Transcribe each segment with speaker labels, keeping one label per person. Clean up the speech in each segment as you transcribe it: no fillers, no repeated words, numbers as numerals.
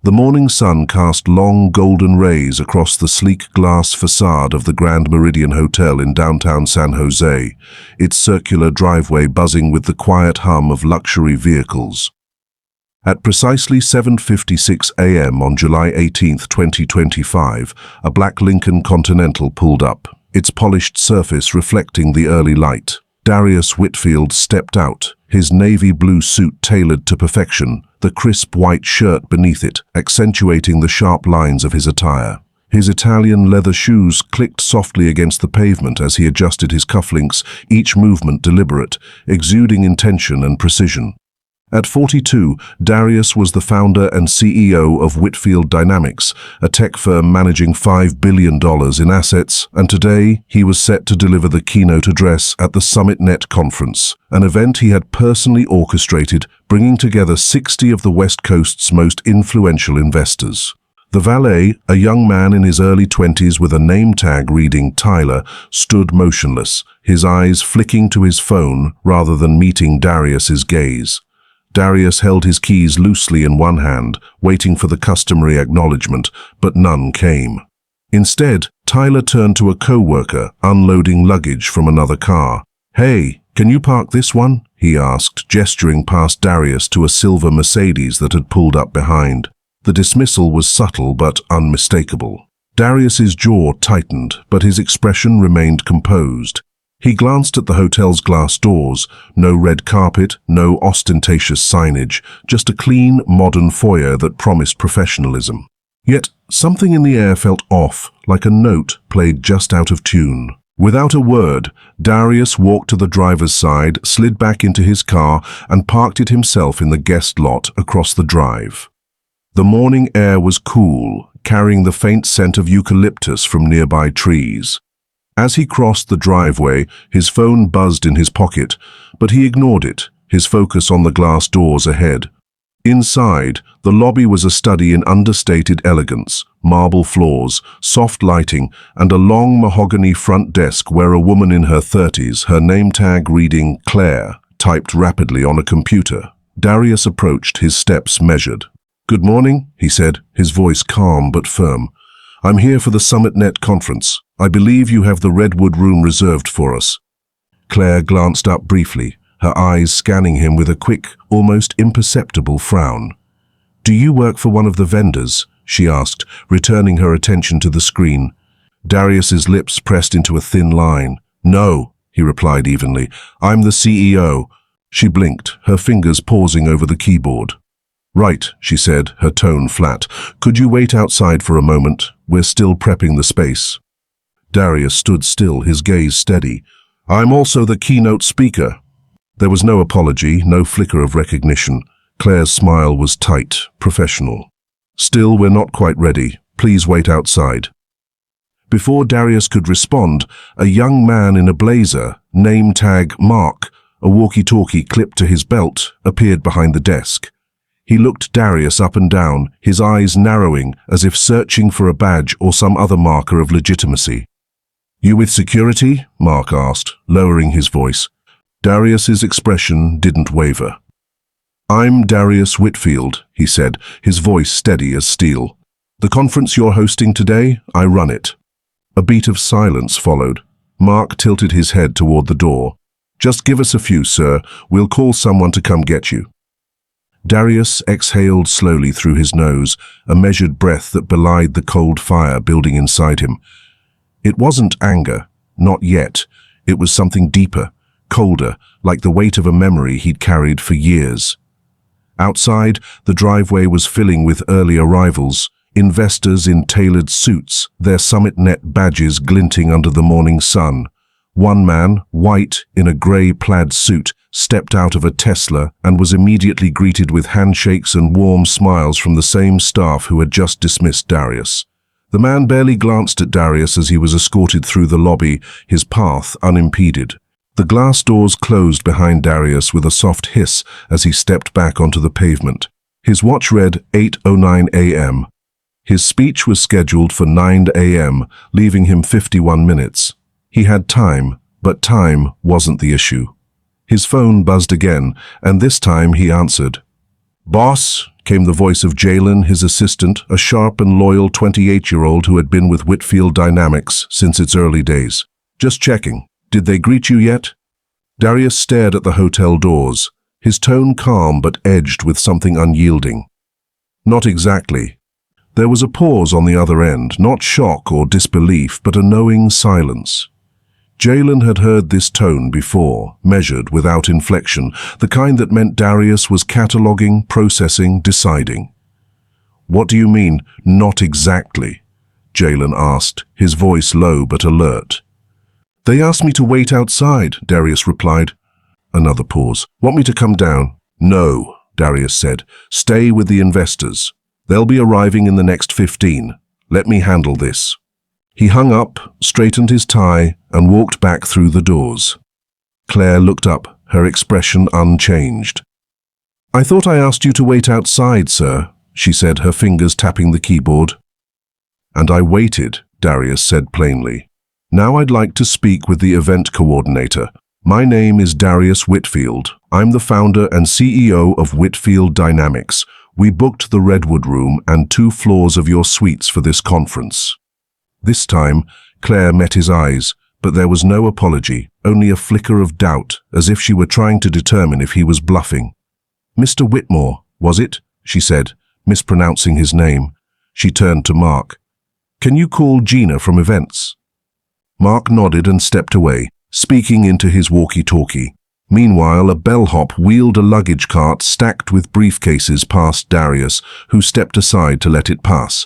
Speaker 1: The morning sun cast long golden rays across the sleek glass facade of the Grand Meridian Hotel in downtown San Jose, its circular driveway buzzing with the quiet hum of luxury vehicles. At precisely 7:56 a.m. on July 18, 2025, a black Lincoln Continental pulled up, its polished surface reflecting the early light. Darius Whitfield stepped out, his navy blue suit tailored to perfection, the crisp white shirt beneath it, accentuating the sharp lines of his attire. His Italian leather shoes clicked softly against the pavement as he adjusted his cufflinks, each movement deliberate, exuding intention and precision. At 42, Darius was the founder and CEO of Whitfield Dynamics, a tech firm managing $5 billion in assets, and today he was set to deliver the keynote address at the SummitNet conference, an event he had personally orchestrated, bringing together 60 of the West Coast's most influential investors. The valet, a young man in his early 20s with a name tag reading Tyler, stood motionless, his eyes flicking to his phone rather than meeting Darius's gaze. Darius held his keys loosely in one hand, waiting for the customary acknowledgement, but none came. Instead, Tyler turned to a co-worker, unloading luggage from another car. "Hey, can you park this one?" he asked, gesturing past Darius to a silver Mercedes that had pulled up behind. The dismissal was subtle but unmistakable. Darius's jaw tightened, but his expression remained composed. He glanced at the hotel's glass doors, no red carpet, no ostentatious signage, just a clean, modern foyer that promised professionalism. Yet, something in the air felt off, like a note played just out of tune. Without a word, Darius walked to the driver's side, slid back into his car, and parked it himself in the guest lot across the drive. The morning air was cool, carrying the faint scent of eucalyptus from nearby trees. As he crossed the driveway, his phone buzzed in his pocket, but he ignored it, his focus on the glass doors ahead. Inside, the lobby was a study in understated elegance, marble floors, soft lighting, and a long mahogany front desk where a woman in her 30s, her name tag reading Claire, typed rapidly on a computer. Darius approached, his steps measured. "Good morning," he said, his voice calm but firm. "I'm here for the SummitNet conference. I believe you have the Redwood room reserved for us." Claire glanced up briefly, her eyes scanning him with a quick, almost imperceptible frown. "Do you work for one of the vendors?" she asked, returning her attention to the screen. Darius's lips pressed into a thin line. "No," he replied evenly. "I'm the CEO." She blinked, her fingers pausing over the keyboard. "Right," she said, her tone flat. "Could you wait outside for a moment? We're still prepping the space." Darius stood still, his gaze steady. "I'm also the keynote speaker." There was no apology, no flicker of recognition. Claire's smile was tight, professional. "Still, we're not quite ready. Please wait outside." Before Darius could respond, a young man in a blazer, name tag Mark, a walkie-talkie clipped to his belt, appeared behind the desk. He looked Darius up and down, his eyes narrowing as if searching for a badge or some other marker of legitimacy. "You with security?" Mark asked, lowering his voice. Darius's expression didn't waver. "I'm Darius Whitfield," he said, his voice steady as steel. "The conference you're hosting today, I run it." A beat of silence followed. Mark tilted his head toward the door. "Just give us a few, sir. We'll call someone to come get you." Darius exhaled slowly through his nose, a measured breath that belied the cold fire building inside him. It wasn't anger, not yet. It was something deeper, colder, like the weight of a memory he'd carried for years. Outside, the driveway was filling with early arrivals, investors in tailored suits, their SummitNet badges glinting under the morning sun. One man, white, in a grey plaid suit, stepped out of a Tesla and was immediately greeted with handshakes and warm smiles from the same staff who had just dismissed Darius. The man barely glanced at Darius as he was escorted through the lobby, his path unimpeded. The glass doors closed behind Darius with a soft hiss as he stepped back onto the pavement. His watch read 8:09 a.m. His speech was scheduled for 9 a.m., leaving him 51 minutes. He had time, but time wasn't the issue. His phone buzzed again, and this time he answered. "Boss, came the voice of Jalen, his assistant, a sharp and loyal 28-year-old who had been with Whitfield Dynamics since its early days. "Just checking. Did they greet you yet?" Darius stared at the hotel doors, his tone calm but edged with something unyielding. "Not exactly." There was a pause on the other end, not shock or disbelief, but a knowing silence. Jalen had heard this tone before, measured without inflection, the kind that meant Darius was cataloging, processing, deciding. "What do you mean, not exactly?" Jalen asked, his voice low but alert. "They asked me to wait outside," Darius replied. Another pause. "Want me to come down?" "No," Darius said. "Stay with the investors. They'll be arriving in the next 15. Let me handle this." He hung up, straightened his tie, and walked back through the doors. Claire looked up, her expression unchanged. "I thought I asked you to wait outside, sir," she said, her fingers tapping the keyboard. "And I waited," Darius said plainly. "Now I'd like to speak with the event coordinator. My name is Darius Whitfield. I'm the founder and CEO of Whitfield Dynamics. We booked the Redwood Room and 2 floors of your suites for this conference." This time, Claire met his eyes, but there was no apology, only a flicker of doubt, as if she were trying to determine if he was bluffing. "Mr. Whitmore, was it?" she said, mispronouncing his name. She turned to Mark. "Can you call Gina from events?" Mark nodded and stepped away, speaking into his walkie-talkie. Meanwhile, a bellhop wheeled a luggage cart stacked with briefcases past Darius, who stepped aside to let it pass.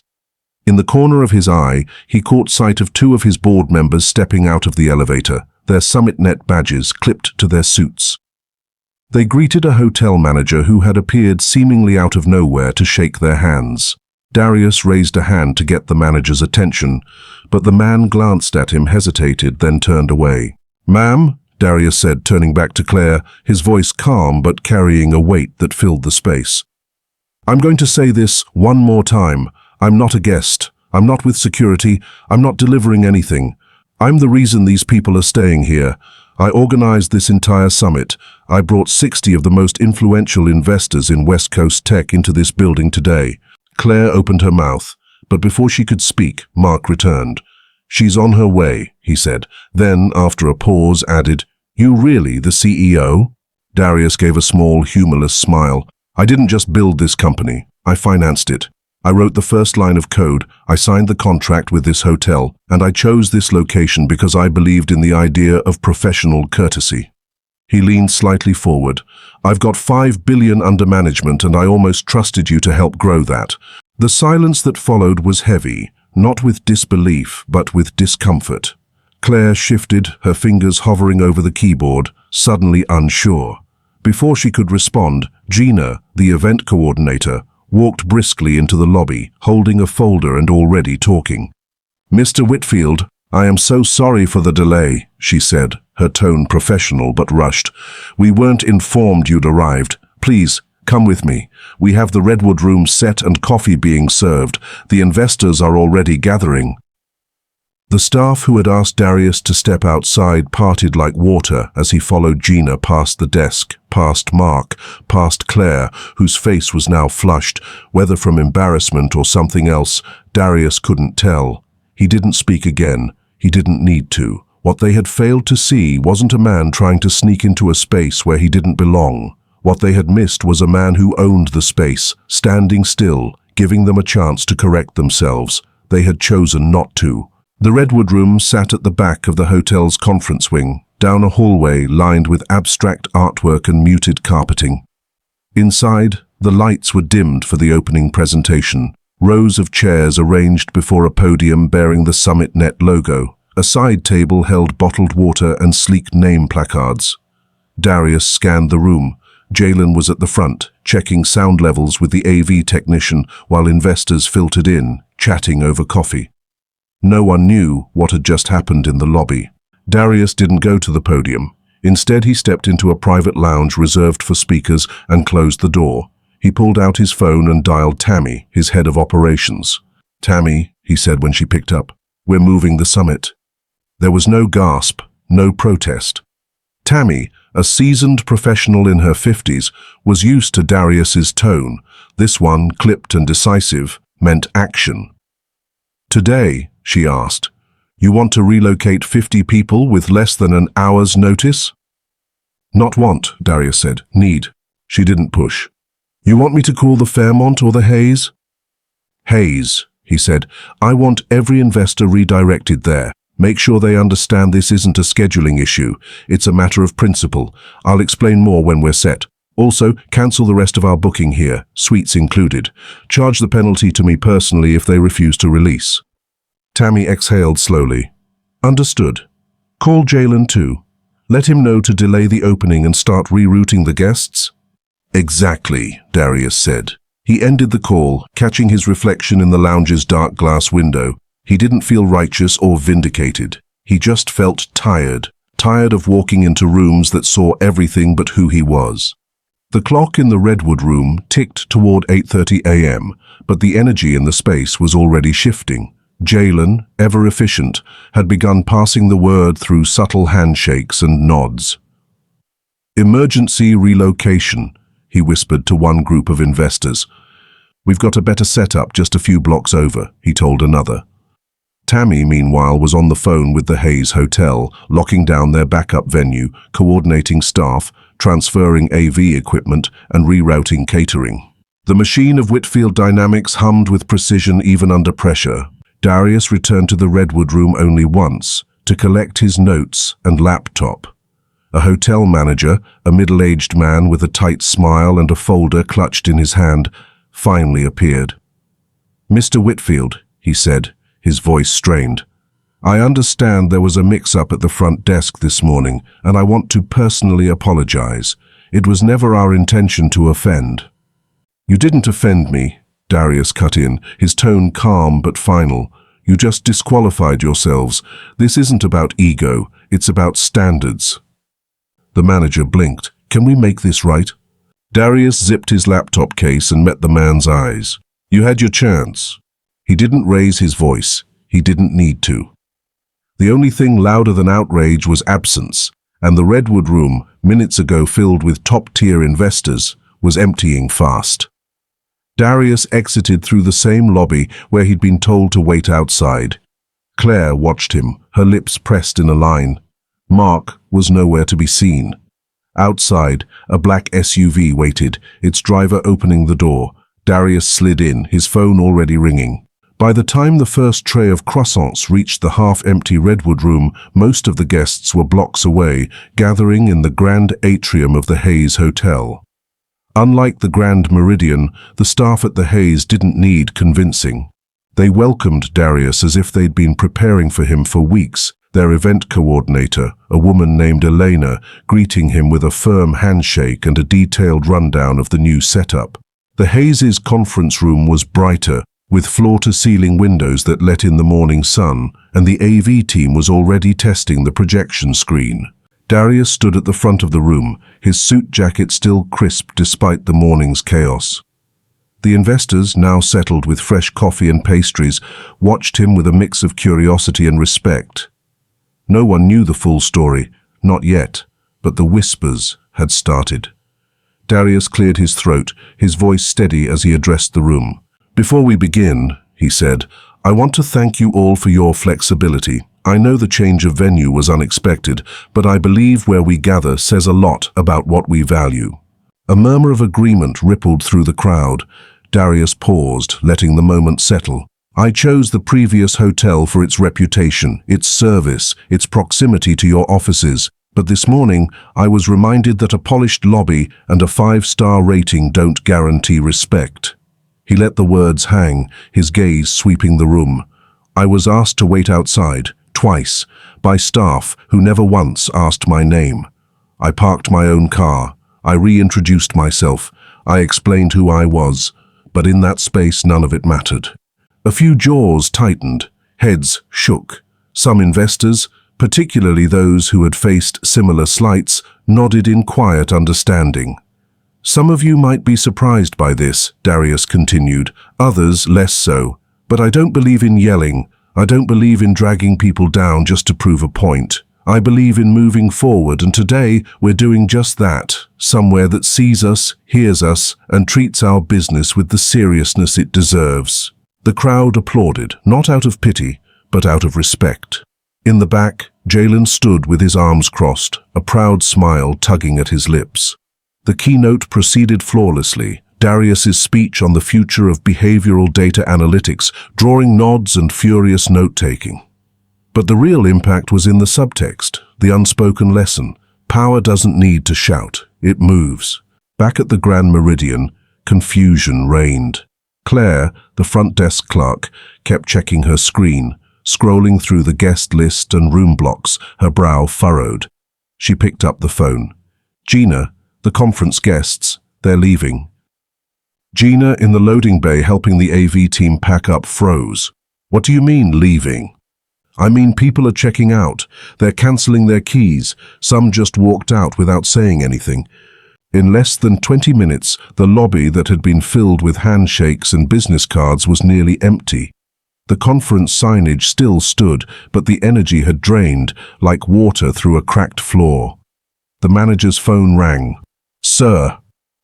Speaker 1: In the corner of his eye, he caught sight of 2 of his board members stepping out of the elevator, their SummitNet badges clipped to their suits. They greeted a hotel manager who had appeared seemingly out of nowhere to shake their hands. Darius raised a hand to get the manager's attention, but the man glanced at him, hesitated, then turned away. "Ma'am?" Darius said, turning back to Claire, his voice calm but carrying a weight that filled the space. "I'm going to say this one more time. I'm not a guest. I'm not with security. I'm not delivering anything. I'm the reason these people are staying here. I organized this entire summit. I brought 60 of the most influential investors in West Coast tech into this building today." Claire opened her mouth, but before she could speak, Mark returned. "She's on her way," he said. Then, after a pause, added, "You really the CEO?" Darius gave a small, humorless smile. "I didn't just build this company. I financed it. I wrote the first line of code, I signed the contract with this hotel, and I chose this location because I believed in the idea of professional courtesy." He leaned slightly forward. "I've got $5 billion under management, and I almost trusted you to help grow that." The silence that followed was heavy, not with disbelief, but with discomfort. Claire shifted, her fingers hovering over the keyboard, suddenly unsure. Before she could respond, Gina, the event coordinator, walked briskly into the lobby, holding a folder and already talking. "Mr. Whitfield, I am so sorry for the delay," she said, her tone professional but rushed. "We weren't informed you'd arrived. Please, come with me. We have the Redwood Room set and coffee being served. The investors are already gathering." The staff who had asked Darius to step outside parted like water as he followed Gina past the desk, past Mark, past Claire, whose face was now flushed, whether from embarrassment or something else, Darius couldn't tell. He didn't speak again. He didn't need to. What they had failed to see wasn't a man trying to sneak into a space where he didn't belong. What they had missed was a man who owned the space, standing still, giving them a chance to correct themselves. They had chosen not to. The Redwood Room sat at the back of the hotel's conference wing, down a hallway lined with abstract artwork and muted carpeting. Inside, the lights were dimmed for the opening presentation, rows of chairs arranged before a podium bearing the SummitNet logo. A side table held bottled water and sleek name placards. Darius scanned the room. Jalen was at the front, checking sound levels with the AV technician while investors filtered in, chatting over coffee. No one knew what had just happened in the lobby. Darius didn't go to the podium. Instead, he stepped into a private lounge reserved for speakers and closed the door. He pulled out his phone and dialed Tammy, his head of operations. "Tammy," he said when she picked up, "we're moving the summit." There was no gasp, no protest. Tammy, a seasoned professional in her 50s, was used to Darius's tone, This one, clipped and decisive, meant action. "Today," she asked, "you want to relocate 50 people with less than an hour's notice?" "Not want," Darius said. "Need." She didn't push. "You want me to call the Fairmont or the Hayes?" "Hayes," he said. "I want every investor redirected there. Make sure they understand this isn't a scheduling issue. It's a matter of principle. I'll explain more when we're set. Also, cancel the rest of our booking here, suites included. Charge the penalty to me personally if they refuse to release." Tammy exhaled slowly. "Understood. Call Jalen too. Let him know to delay the opening and start rerouting the guests." "Exactly," Darius said. He ended the call, catching his reflection in the lounge's dark glass window. He didn't feel righteous or vindicated. He just felt tired of walking into rooms that saw everything but who he was. The clock in the Redwood room ticked toward 8:30 a.m., but the energy in the space was already shifting. Jalen, ever efficient, had begun passing the word through subtle handshakes and nods. "Emergency relocation," he whispered to one group of investors. "We've got a better setup just a few blocks over," he told another. Tammy, meanwhile, was on the phone with the Hayes Hotel, locking down their backup venue, coordinating staff, transferring AV equipment, and rerouting catering. The machine of Whitfield Dynamics hummed with precision even under pressure. Darius returned to the Redwood room only once, to collect his notes and laptop. A hotel manager, a middle-aged man with a tight smile and a folder clutched in his hand, finally appeared. "Mr. Whitfield," he said, his voice strained. "I understand there was a mix-up at the front desk this morning, and I want to personally apologize. It was never our intention to offend." "You didn't offend me," Darius cut in, his tone calm but final. "You just disqualified yourselves. This isn't about ego, it's about standards." The manager blinked. "Can we make this right?" Darius zipped his laptop case and met the man's eyes. "You had your chance." He didn't raise his voice. He didn't need to. The only thing louder than outrage was absence, and the Redwood room, minutes ago filled with top-tier investors, was emptying fast. Darius exited through the same lobby where he'd been told to wait outside. Claire watched him, her lips pressed in a line. Mark was nowhere to be seen. Outside, a black SUV waited, its driver opening the door. Darius slid in, his phone already ringing. By the time the first tray of croissants reached the half-empty Redwood room, most of the guests were blocks away, gathering in the grand atrium of the Hayes Hotel. Unlike the Grand Meridian, the staff at the Hayes didn't need convincing. They welcomed Darius as if they'd been preparing for him for weeks, their event coordinator, a woman named Elena, greeting him with a firm handshake and a detailed rundown of the new setup. The Hayes' conference room was brighter, with floor-to-ceiling windows that let in the morning sun, and the AV team was already testing the projection screen. Darius stood at the front of the room, his suit jacket still crisp despite the morning's chaos. The investors, now settled with fresh coffee and pastries, watched him with a mix of curiosity and respect. No one knew the full story, not yet, but the whispers had started. Darius cleared his throat, his voice steady as he addressed the room. "Before we begin," he said, "I want to thank you all for your flexibility. I know the change of venue was unexpected, but I believe where we gather says a lot about what we value." A murmur of agreement rippled through the crowd. Darius paused, letting the moment settle. "I chose the previous hotel for its reputation, its service, its proximity to your offices. But this morning, I was reminded that a polished lobby and a 5-star rating don't guarantee respect." He let the words hang, his gaze sweeping the room. "I was asked to wait outside, twice, by staff who never once asked my name. I parked my own car. I reintroduced myself. I explained who I was. But in that space, none of it mattered." A few jaws tightened, heads shook. Some investors, particularly those who had faced similar slights, nodded in quiet understanding. "Some of you might be surprised by this," Darius continued, "others less so. But I don't believe in yelling. I don't believe in dragging people down just to prove a point. I believe in moving forward, and today we're doing just that. Somewhere that sees us, hears us, and treats our business with the seriousness it deserves." The crowd applauded, not out of pity, but out of respect. In the back, Jalen stood with his arms crossed, a proud smile tugging at his lips. The keynote proceeded flawlessly, Darius's speech on the future of behavioral data analytics, drawing nods and furious note-taking. But the real impact was in the subtext, the unspoken lesson. Power doesn't need to shout, it moves. Back at the Grand Meridian, confusion reigned. Claire, the front desk clerk, kept checking her screen, scrolling through the guest list and room blocks, her brow furrowed. She picked up the phone. "Gina, the conference guests, they're leaving." Gina, in the loading bay helping the AV team pack up, froze. "What do you mean, leaving?" "I mean, people are checking out. They're canceling their keys. Some just walked out without saying anything." In less than 20 minutes, the lobby that had been filled with handshakes and business cards was nearly empty. The conference signage still stood, but the energy had drained, like water through a cracked floor. The manager's phone rang. "Sir,"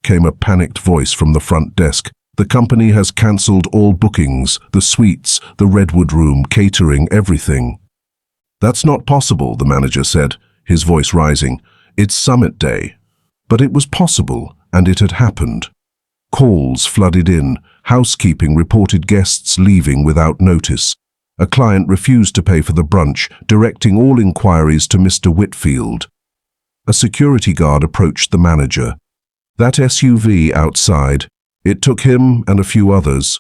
Speaker 1: came a panicked voice from the front desk. "The company has cancelled all bookings, the suites, the Redwood room, catering, everything." "That's not possible," the manager said, his voice rising. "It's summit day." But it was possible, and it had happened. Calls flooded in. Housekeeping reported guests leaving without notice. A client refused to pay for the brunch, directing all inquiries to Mr. Whitfield. A security guard approached the manager. "That SUV outside, it took him and a few others.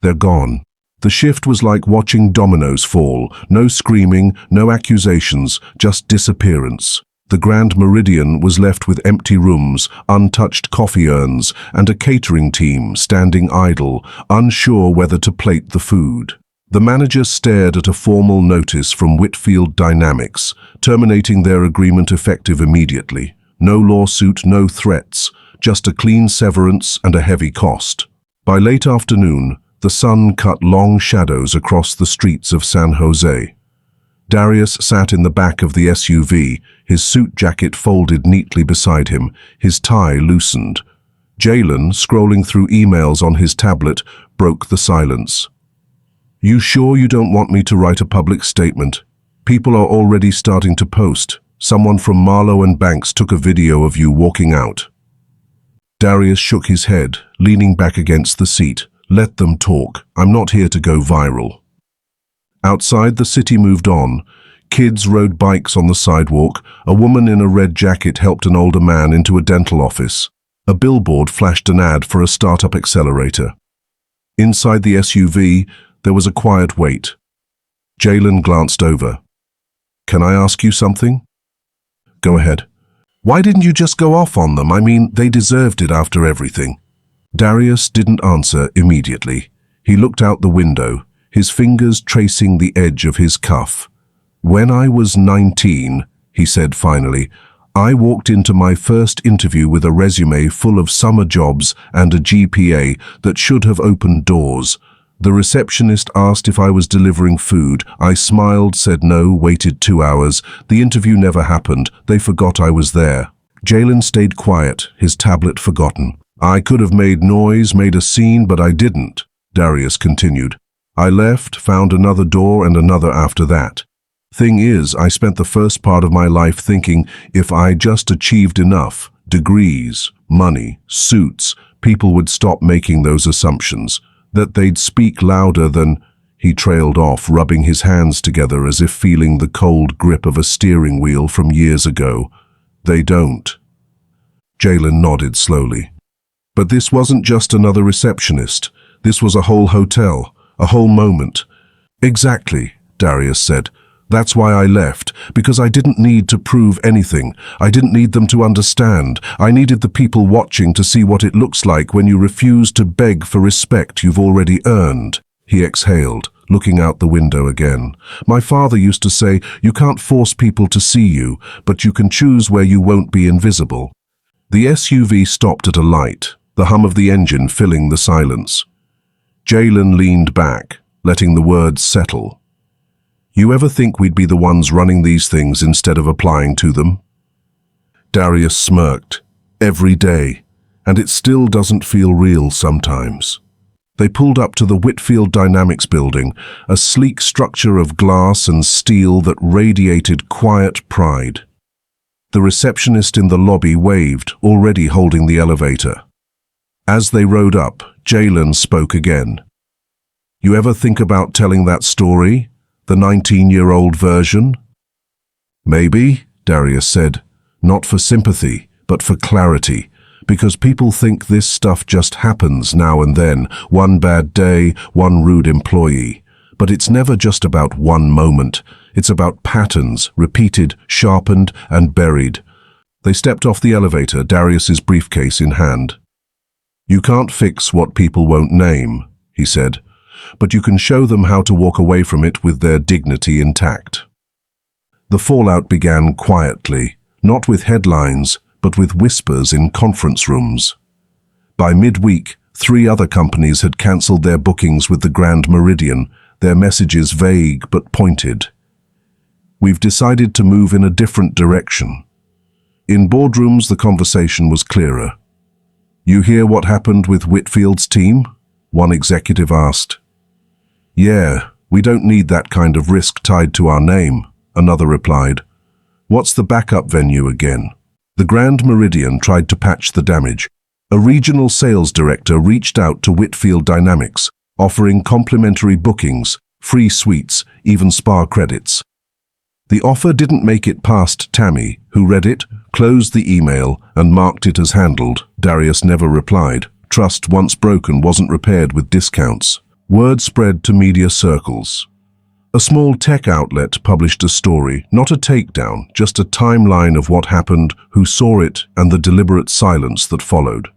Speaker 1: They're gone." The shift was like watching dominoes fall. No screaming, no accusations, just disappearance. The Grand Meridian was left with empty rooms, untouched coffee urns, and a catering team standing idle, unsure whether to plate the food. The manager stared at a formal notice from Whitfield Dynamics, terminating their agreement effective immediately. No lawsuit, no threats, just a clean severance and a heavy cost. By late afternoon, the sun cut long shadows across the streets of San Jose. Darius sat in the back of the SUV, his suit jacket folded neatly beside him, his tie loosened. Jalen, scrolling through emails on his tablet, broke the silence. "You sure you don't want me to write a public statement? People are already starting to post. Someone from Marlowe and Banks took a video of you walking out." Darius shook his head, leaning back against the seat. "Let them talk. I'm not here to go viral." Outside, the city moved on. Kids rode bikes on the sidewalk. A woman in a red jacket helped an older man into a dental office. A billboard flashed an ad for a startup accelerator. Inside the SUV, there was a quiet wait. Jalen glanced over. "Can I ask you something?" "Go ahead." "Why didn't you just go off on them? I mean, they deserved it after everything." Darius didn't answer immediately. He looked out the window, his fingers tracing the edge of his cuff. "When I was 19, he said finally, I walked into my first interview with a resume full of summer jobs and a GPA that should have opened doors. The receptionist asked if I was delivering food. I smiled, said no, waited 2 hours. The interview never happened. They forgot I was there." Jalen stayed quiet, his tablet forgotten. "I could have made noise, made a scene, but I didn't," Darius continued. "I left, found another door and another after that. Thing is, I spent the first part of my life thinking if I just achieved enough, degrees, money, suits, people would stop making those assumptions, that they'd speak louder than—" He trailed off, rubbing his hands together as if feeling the cold grip of a steering wheel from years ago. "They don't." Jalen nodded slowly. "But this wasn't just another receptionist. This was a whole hotel. A whole moment." "Exactly," Darius said. "That's why I left, because I didn't need to prove anything. I didn't need them to understand. I needed the people watching to see what it looks like when you refuse to beg for respect you've already earned." He exhaled, looking out the window again. "My father used to say, you can't force people to see you, but you can choose where you won't be invisible." The SUV stopped at a light, the hum of the engine filling the silence. Jalen leaned back, letting the words settle. You ever think we'd be the ones running these things instead of applying to them? Darius smirked. Every day. And it still doesn't feel real sometimes. They pulled up to the Whitfield Dynamics building, a sleek structure of glass and steel that radiated quiet pride. The receptionist in the lobby waved, already holding the elevator. As they rode up, Jalen spoke again. You ever think about telling that story? The 19-year-old version? Maybe, Darius said, not for sympathy, but for clarity. Because people think this stuff just happens now and then, one bad day, one rude employee. But it's never just about one moment. It's about patterns, repeated, sharpened, and buried. They stepped off the elevator, Darius's briefcase in hand. You can't fix what people won't name, he said, but you can show them how to walk away from it with their dignity intact. The fallout began quietly, not with headlines, but with whispers in conference rooms. By midweek, 3 other companies had cancelled their bookings with the Grand Meridian, their messages vague but pointed. We've decided to move in a different direction. In boardrooms, the conversation was clearer. You hear what happened with Whitfield's team? One executive asked. Yeah, we don't need that kind of risk tied to our name, another replied. What's the backup venue again? The Grand Meridian tried to patch the damage. A regional sales director reached out to Whitfield Dynamics, offering complimentary bookings, free suites, even spa credits. The offer didn't make it past Tammy, who read it, closed the email, and marked it as handled. Darius never replied. Trust once broken wasn't repaired with discounts. Word spread to media circles. A small tech outlet published a story, not a takedown, just a timeline of what happened, who saw it, and the deliberate silence that followed.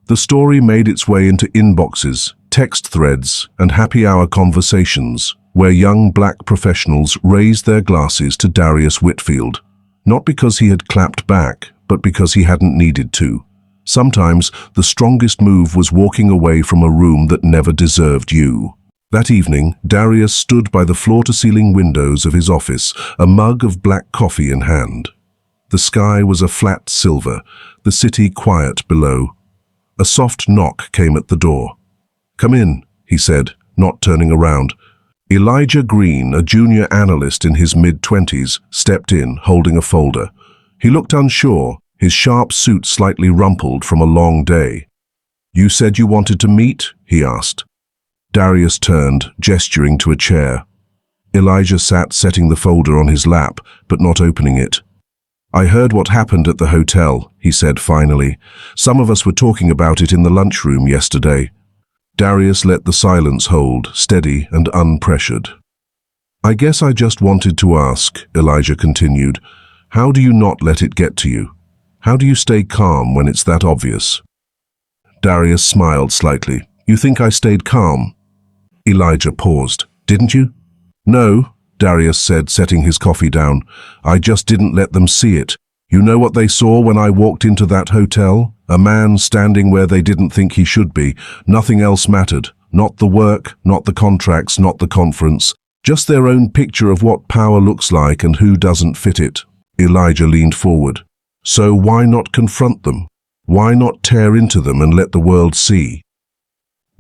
Speaker 1: The story made its way into inboxes, text threads, and happy hour conversations, where young black professionals raised their glasses to Darius Whitfield, not because he had clapped back, but because he hadn't needed to. Sometimes, the strongest move was walking away from a room that never deserved you. That evening, Darius stood by the floor-to-ceiling windows of his office, a mug of black coffee in hand. The sky was a flat silver, the city quiet below. A soft knock came at the door. Come in, he said, not turning around. Elijah Green, a junior analyst in his mid-20s, stepped in, holding a folder. He looked unsure, his sharp suit slightly rumpled from a long day. You said you wanted to meet? He asked. Darius turned, gesturing to a chair. Elijah sat setting the folder on his lap, but not opening it. I heard what happened at the hotel, he said finally. Some of us were talking about it in the lunchroom yesterday. Darius let the silence hold, steady and unpressured. I guess I just wanted to ask, Elijah continued, how do you not let it get to you? How do you stay calm when it's that obvious? Darius smiled slightly. You think I stayed calm? Elijah paused. Didn't you? No, Darius said, setting his coffee down. I just didn't let them see it. You know what they saw when I walked into that hotel? A man standing where they didn't think he should be. Nothing else mattered. Not the work, not the contracts, not the conference. Just their own picture of what power looks like and who doesn't fit it. Elijah leaned forward. So why not confront them? Why not tear into them and let the world see?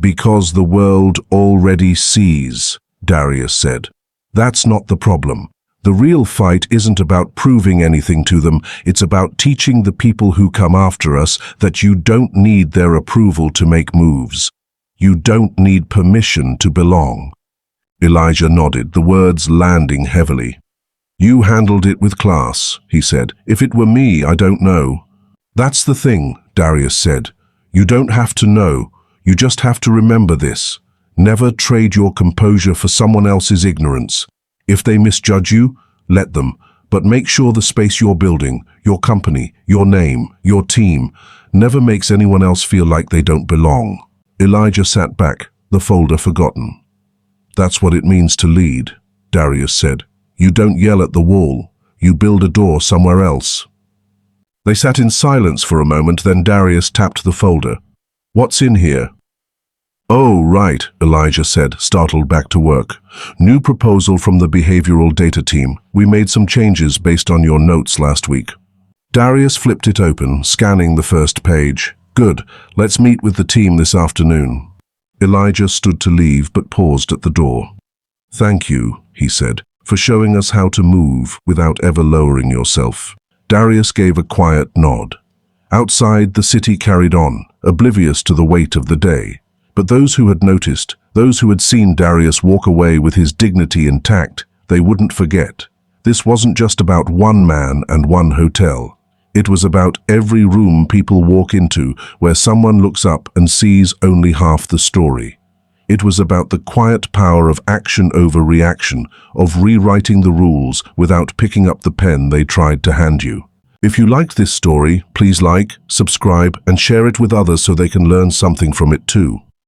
Speaker 1: Because the world already sees, Darius said. That's not the problem. The real fight isn't about proving anything to them. It's about teaching the people who come after us that you don't need their approval to make moves. You don't need permission to belong. Elijah nodded, the words landing heavily. You handled it with class, he said. If it were me, I don't know. That's the thing, Darius said. You don't have to know. You just have to remember this. Never trade your composure for someone else's ignorance. If they misjudge you, let them, but make sure the space you're building, your company, your name, your team, never makes anyone else feel like they don't belong. Elijah sat back, the folder forgotten. That's what it means to lead, Darius said. You don't yell at the wall. You build a door somewhere else. They sat in silence for a moment, then Darius tapped the folder. What's in here? Oh, right, Elijah said, startled back to work. New proposal from the behavioral data team. We made some changes based on your notes last week. Darius flipped it open, scanning the first page. Good, let's meet with the team this afternoon. Elijah stood to leave but paused at the door. Thank you, he said, for showing us how to move without ever lowering yourself. Darius gave a quiet nod. Outside, the city carried on, oblivious to the weight of the day. But those who had noticed, those who had seen Darius walk away with his dignity intact, they wouldn't forget. This wasn't just about one man and one hotel. It was about every room people walk into where someone looks up and sees only half the story. It was about the quiet power of action over reaction, of rewriting the rules without picking up the pen they tried to hand you. If you liked this story, please like, subscribe, and share it with others so they can learn something from it too.